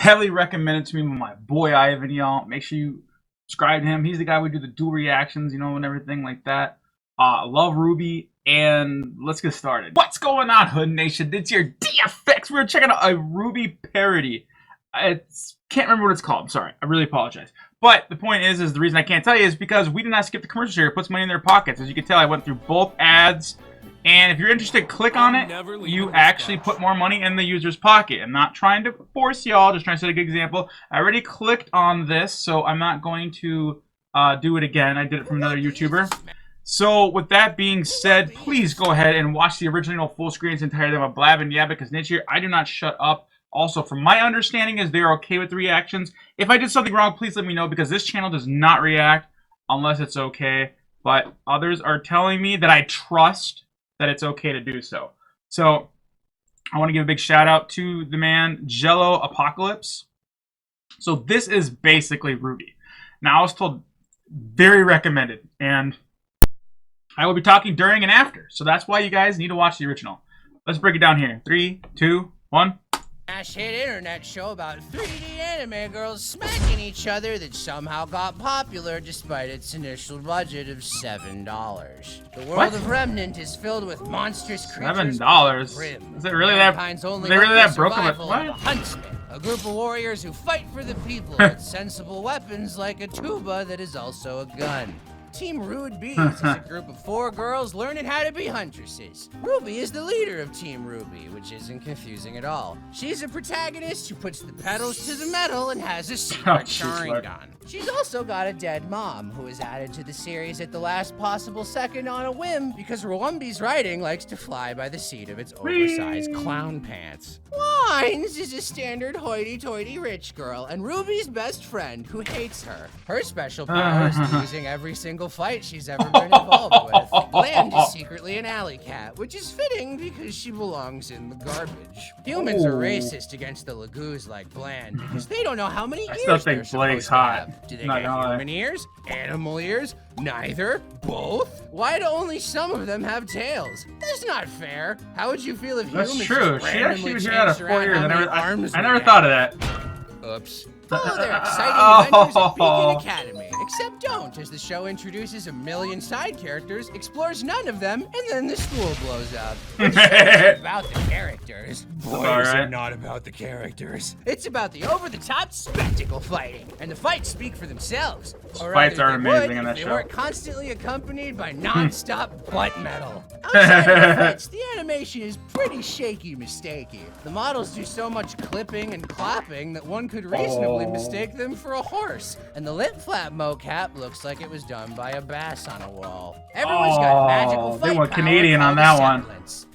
heavily recommended to me by my boy Ivan, y'all. Make sure you subscribe to him. He's the guy we do the dual reactions, you know, and everything like that. Love Ruby, and let's get started. What's going on, Hood Nation? It's your DFX. We're checking out a Ruby parody. Can't remember what it's called. I'm sorry. I really apologize. But the point is the reason I can't tell you is because we did not skip the commercials here. It puts money in their pockets. As you can tell, I went through both ads. And if you're interested, click on it. You actually put more money in the user's pocket. I'm not trying to force y'all, just trying to set a good example. I already clicked on this, so I'm not going to do it again. I did it from another YouTuber. So with that being said, please go ahead and watch the original full screen. It's entirely about Blab and yeah, because Nidge here, I do not shut up. Also, from my understanding is they're okay with the reactions. If I did something wrong, please let me know, because this channel does not react unless it's okay. But others are telling me that I trust that it's okay to do so. So I want to give a big shout out to the man Jello Apocalypse. So this is basically Ruby. Now I was told very recommended, and I will be talking during and after. So that's why you guys need to watch the original. Let's break it down here. 3, 2, 1. Smash hit internet show about 3D anime girls smacking each other that somehow got popular despite its initial budget of $7. The world of Remnant is filled with monstrous creatures. $7? Is it really that? Only they really that broken? What? Huntsman, a group of warriors who fight for the people with sensible weapons like a tuba that is also a gun. Team RWBY is a group of 4 girls learning how to be huntresses. Ruby is the leader of Team RWBY, which isn't confusing at all. She's a protagonist who puts the pedals to the metal and has a secret Sharingan. She's also got a dead mom, who was added to the series at the last possible second on a whim because RWBY's writing likes to fly by the seat of its oversized clown pants. Wines is a standard hoity-toity rich girl and Ruby's best friend who hates her. Her special power is losing every single fight she's ever been involved with. Bland is secretly an alley cat, which is fitting because she belongs in the garbage. Humans are racist against the Lagoos like Bland because they don't know how many ears they're supposed to have. Do they get human ears? Animal ears? Neither? Both? Why do only some of them have tails? That's not fair. How would you feel if humans That's true. She actually was here out of 4 years. I never thought of that. Oops. Follow their exciting adventures at Beacon Academy. Except don't, as the show introduces a million side characters, explores none of them, and then the school blows up. It's about the characters. Boys are not about the characters. It's about the over-the-top spectacle fighting, and the fights speak for themselves. Fights are amazing in that show. They weren't constantly accompanied by non-stop butt metal. Outside of the fights, the animation is pretty shaky mistakey. The models do so much clipping and clapping that one could reasonably mistake them for a horse. And the lip flap mocap looks like it was done by a bass on a wall. Everyone's got magical fight they went power Canadian on that one.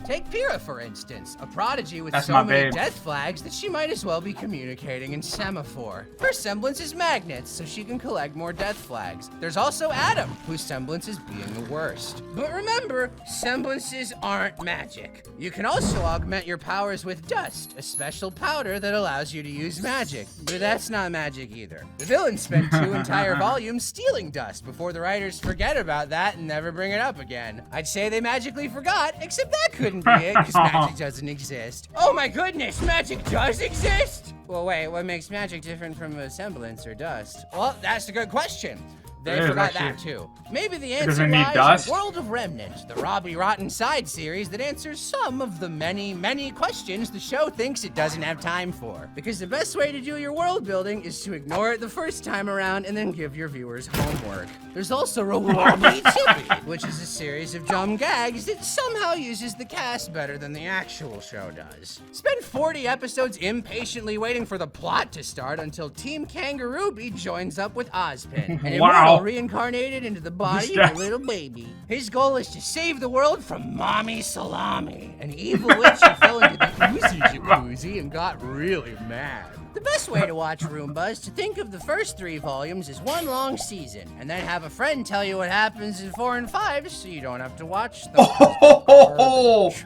Take Pyrrha, for instance, a prodigy with so many death flags that she might as well be communicating in semaphore. Her semblance is magnets, so she can collect more death flags. There's also Adam, whose semblance is being the worst. But remember, semblances aren't magic. You can also augment your powers with dust, a special powder that allows you to use magic. But that's not magic either. The villains spend 2 entire volumes stealing dust before the writers forget about that and never bring it up again. I'd say they magically forgot, except that couldn't be it, because magic doesn't exist. Oh my goodness, magic does exist? Well, wait, what makes magic different from a semblance or dust? Well, that's a good question. They forgot that too. Maybe the answer lies in World of Remnant, the Robbie Rotten side series that answers some of the many, many questions the show thinks it doesn't have time for. Because the best way to do your world building is to ignore it the first time around and then give your viewers homework. There's also Reward Me Tippy, which is a series of dumb gags that somehow uses the cast better than the actual show does. Spend 40 episodes impatiently waiting for the plot to start until Team Kangarooby joins up with Ozpin. And reincarnated into the body of a little baby. His goal is to save the world from Mommy Salami, an evil witch who fell into the oozy jacuzzi and got really mad. The best way to watch Roomba is to think of the first 3 volumes as one long season, and then have a friend tell you what happens in 4 and 5 so you don't have to watch them.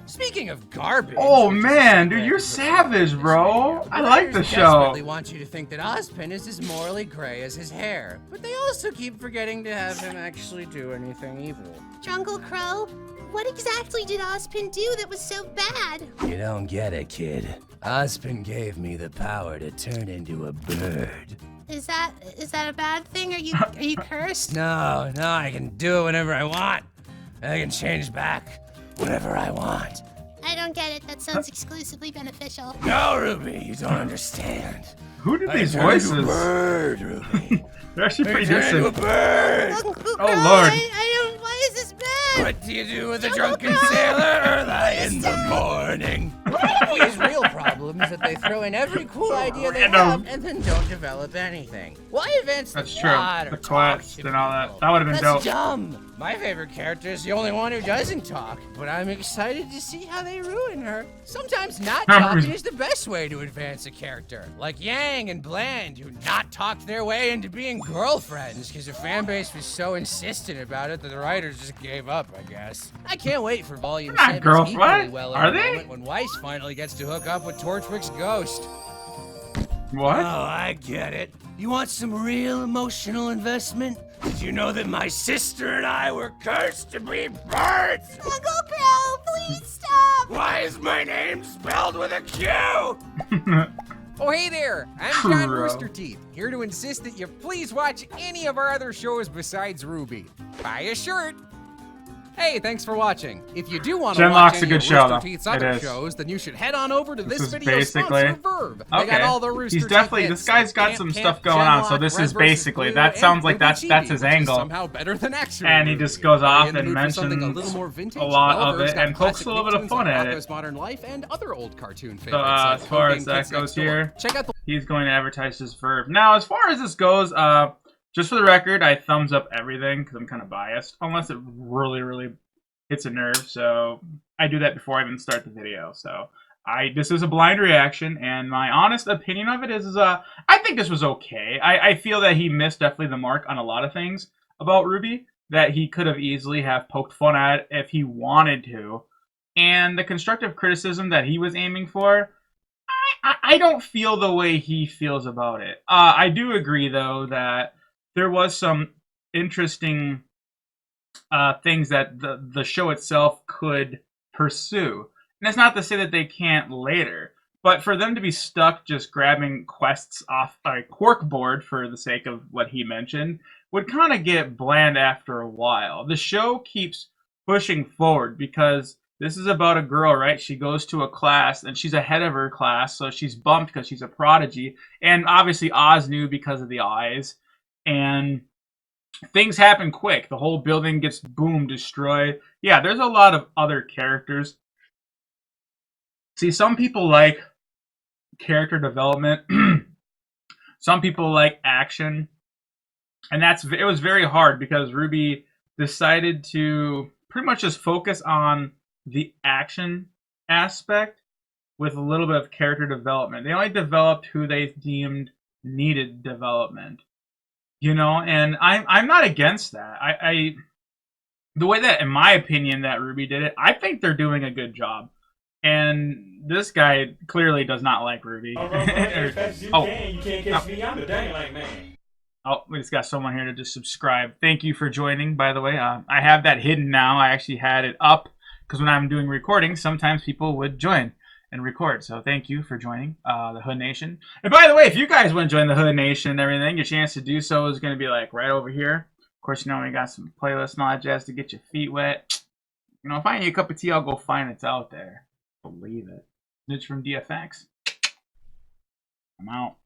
Speaking of garbage. Oh man, dude, you're savage, bro. I like the show. They desperately want you to think that Ozpin is as morally gray as his hair, but they also keep forgetting to have him actually do anything evil. Jungle Crow, What exactly did Ozpin do that was so bad? You don't get it, kid. Ozpin gave me the power to turn into a bird. Is that a bad thing? Are you cursed? No, I can do it whenever I want. I can change back whenever I want. I don't get it. That sounds exclusively beneficial. No, Ruby, you don't understand. Who did these voices? A bird, Ruby. They're actually pretty Turn into a decent. bird. Oh Oh, God, Lord. I don't. Why is this bad? What do you do with a drunken sailor early in the morning? These real problems that they throw in every cool idea they have and then don't develop anything. Why advance the That's true. plot The or talk quest to and all that. people? That would have been That's dope. dumb. My favorite character is the only one who doesn't talk, but I'm excited to see how they ruin her. Sometimes not talking is the best way to advance a character. Like Yang and Bland, who not talked their way into being girlfriends because the fan base was so insistent about it that the writers just gave up, I guess. I can't wait for Volume They're not 7's girlfriends. equally well Are in the they? moment when Weiss finally gets to hook up with Torchwick's ghost. What? Oh, I get it. You want some real emotional investment? Did you know that my sister and I were cursed to be birds? Uncle Crow, please stop. Why is my name spelled with a Q? Oh, hey there! I'm John Crow. Rooster Teeth, here to insist that you please watch any of our other shows besides Ruby. Buy a shirt! Hey, thanks for watching. If you do want to watch Genlock's a any good of show, Rooster though. Teeth's It other is. shows, then you should head on over to This this is video basically- sponsor, Verve. They Okay. got all the Rooster He's Teeth definitely, hits, this guy's got like some Camp stuff going on, so Genlock, this Red is versus basically, Blue, that sounds and like Ruby that's Chibi, his which is angle. somehow better than actual And he Ruby. just goes Are you off in the and mood for something a mentions little more vintage? a lot Well, of Verve's it got and pokes a classic little bit of Nicktoons fun like at it. Rocko's Modern Life and other old cartoon favorites So, like as far Cocaine as that Kids Next goes Door. here, Check out the he's going to advertise his Verve. Now, as far as this goes, just for the record, I thumbs up everything because I'm kind of biased, unless it really hits a nerve. So I do that before I even start the video. So this is a blind reaction, and my honest opinion of it is I think this was okay. I feel that he missed definitely the mark on a lot of things about Ruby that he could have easily have poked fun at if he wanted to. And the constructive criticism that he was aiming for, I don't feel the way he feels about it. I do agree, though, that there was some interesting things that the show itself could pursue. And it's not to say that they can't later, but for them to be stuck just grabbing quests off a corkboard for the sake of what he mentioned would kind of get bland after a while. The show keeps pushing forward because this is about a girl, right? She goes to a class and she's ahead of her class, so she's bumped because she's a prodigy. And obviously Oz knew because of the eyes. And things happen quick. The whole building gets boom, destroyed. Yeah, there's a lot of other characters. See, some people like character development. Some people like action. And it was very hard because Ruby decided to pretty much just focus on the action aspect with a little bit of character development. They only developed who they deemed needed development. You know, and I'm not against that. The way that, in my opinion, that Ruby did it, I think they're doing a good job. And this guy clearly does not like Ruby. As fast as you can. You can't catch me. I'm the dang man. Oh, we just got someone here to just subscribe. Thank you for joining, by the way. I have that hidden now. I actually had it up because when I'm doing recordings, sometimes people would join and record. So thank you for joining the Hood Nation. And by the way, if you guys want to join the Hood Nation and everything, your chance to do so is going to be like right over here. Of course, you know, we got some playlists and all that jazz to get your feet wet. You know, if I need a cup of tea, I'll go find it's out there. Believe it. Nidge from DFX. I'm out.